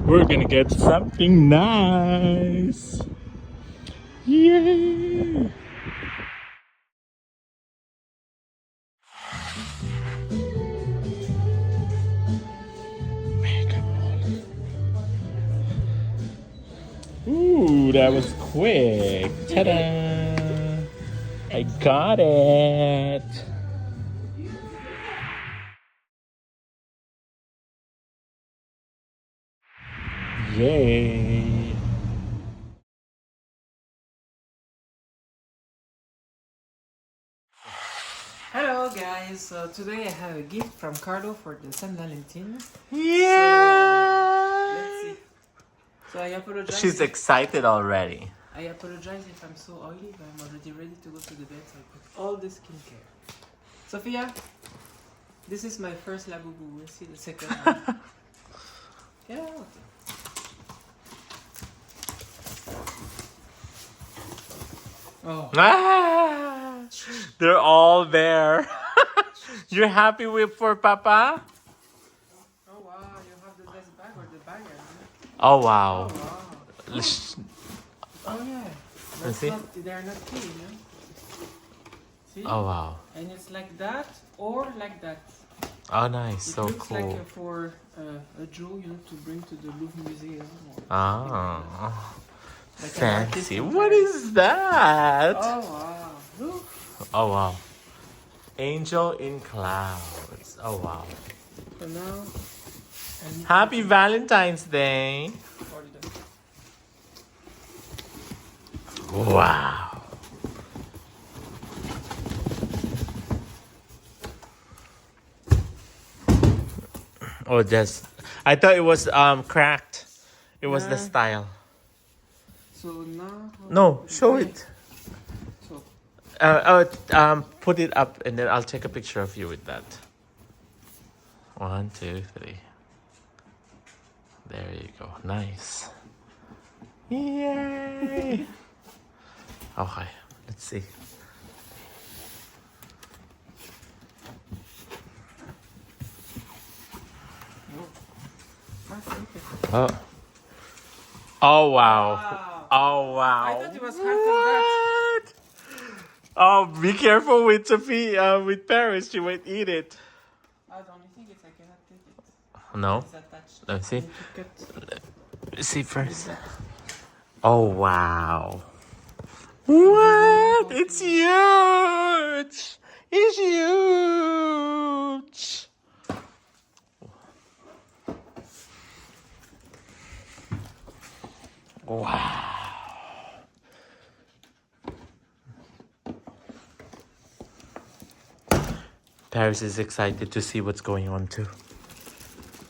We're gonna get something nice. Yay! Ooh, that was quick. Ta-da! I got it. Yay! Hello guys, so today I have a gift from Carlo for the San Valentine. Yeah! Let's see. So I apologize. She's excited already. I apologize if I'm so oily, but I'm already ready to go to the bed, so I put all the skincare. Sophia, this is my first Labubu. We'll see the second one. Get out. Oh. Ah, they're all there. You're happy with for Papa? Oh wow, you have the best bag or the bag? Oh wow. Oh wow. Let's- Oh yeah. Let's see. They're not clean, huh? See? Oh wow. And it's like that or like that. Oh nice, It so looks cool. like for a jewel, you know, to bring to the Louvre Museum. Or Ah, like fancy. an What is that? Oh wow. Look. Oh wow. Angel in clouds. Oh wow. So now, I need Happy Valentine's Day. to order them. Wow. Oh, just I thought it was cracked. It was the Nah. style. So now. No, show it. So Put it up and then I'll take a picture of you with that. 1, 2, 3. There you go. Nice. Yay! Okay, let's see. Oh. Oh wow. Wow. Oh wow. I thought it was half of that. What? Oh, be careful with Sophie. With Paris, she might eat it. The only thing is I cannot take it. No. It's attached. Let me see. I need to cut. Let's see first. Oh wow. What? It's huge. It's huge. Wow. Paris is excited to see what's going on too.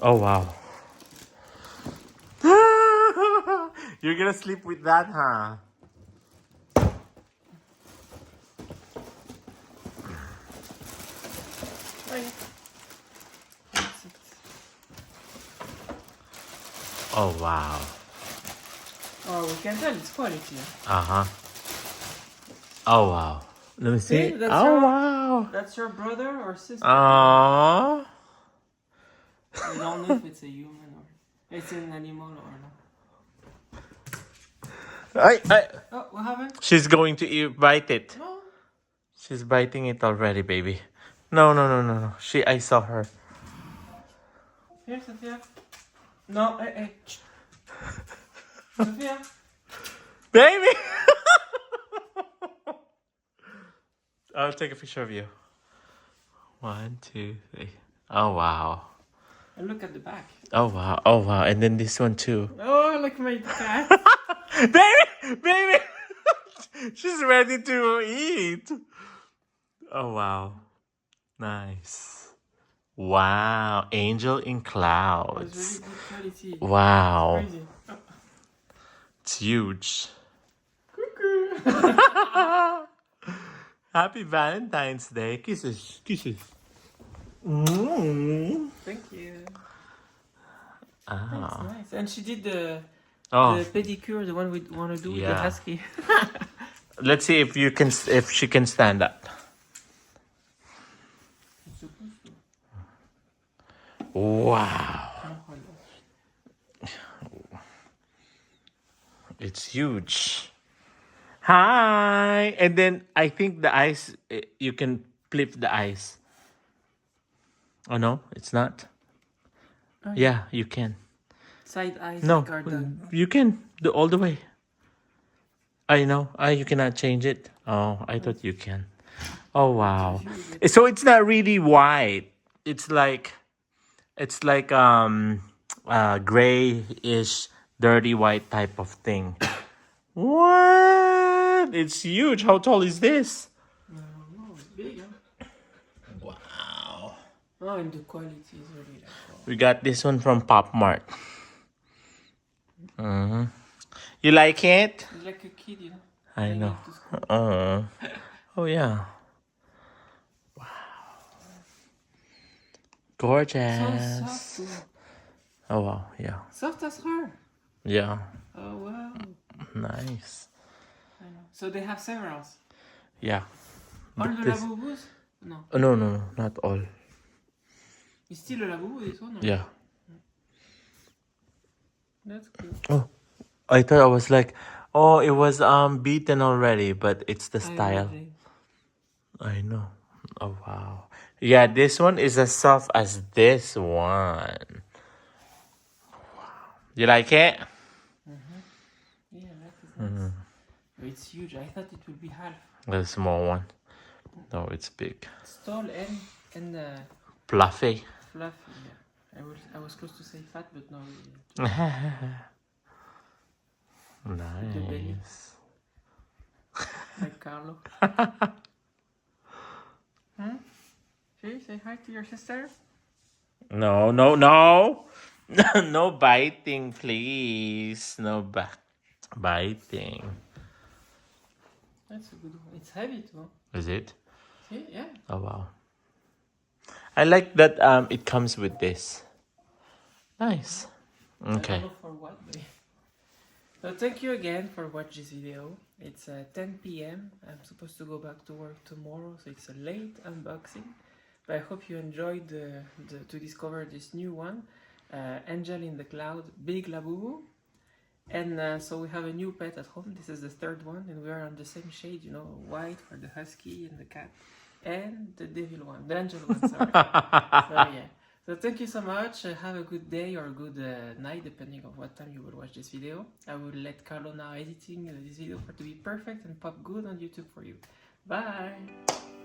Oh wow. You're gonna sleep with that, huh? Oh wow. Oh, we can tell it's quality. Uh-huh. Oh wow. Let me see. See, that's Oh your- wow. That's your brother or sister? Aww. I don't know if it's a human or it's an animal or not. Oh, what happened? She's going to bite it. No. She's biting it already, baby. No. I saw her. Here, Sophia. No, hey. Sophia. Baby! I'll take a picture of you. 1, 2, 3. Oh wow. And look at the back. Oh wow. And then this one too. Oh, look my cat. Baby! She's ready to eat. Oh wow. Nice. Wow. Angel in It's clouds. really good quality. Wow. Crazy. Oh. It's huge. Cuckoo. Happy Valentine's Day. Kisses. Mm. Thank you. Ah. That's nice. And she did the Oh, The pedicure, the one we want to do with the Yeah. husky. let's see if she can stand up. It's supposed to. Wow, Oh, it's huge. Hi, and then I think the eyes. You can flip the eyes. Oh no, it's not. Oh, Yeah, you can. Side eyes No, like our dog. you can do all the way. I know. You cannot change it. Oh, I thought you can. Oh wow. So it's not really white. It's like grayish, dirty white type of thing. What? It's huge. How tall is this? No, it's big, huh? Wow. Oh, and the quality is really like. Oh. We got this one from Pop Mart. You like it? It's like a kid, you know. I Going know. off to school. Oh yeah. Gorgeous. So soft, too. Oh wow. Yeah. Soft as her. Yeah. Oh wow. Nice. I know. So they have several. Yeah. All But the this- Labubus? No. no, not all. It's still a Labubu, this one? Or? Yeah. That's cool. Oh, I thought I was like, oh, it was beaten already, but it's the I style. imagine. I know. Oh wow. Yeah, this one is as soft as this one. You like it? Yeah, that is nice. It's huge. I thought it would be half. The small one. No, it's big. It's tall and Fluffy. fluffy. Yeah. I was close to say fat, but no. belly. Nice. Like Carlo. See, say hi to your sister. No. No biting, please. No biting. That's a good one. It's heavy too. Is it? See, yeah. Oh wow. I like that it comes with this. Nice. I Okay. don't know for what, but yeah. So thank you again for watching this video. It's 10 p.m. I'm supposed to go back to work tomorrow, so it's a late unboxing. But I hope you enjoyed to discover this new one, Angel in the Cloud, Big Labubu. And so we have a new pet at home. This is the third one, and we are on the same shade, you know, white for the husky and the cat, and the devil one, the angel one. Sorry. So yeah. So thank you so much. Have a good day or good night, depending on what time you will watch this video. I will let Carlo now editing this video for it to be perfect and pop good on YouTube for you. Bye.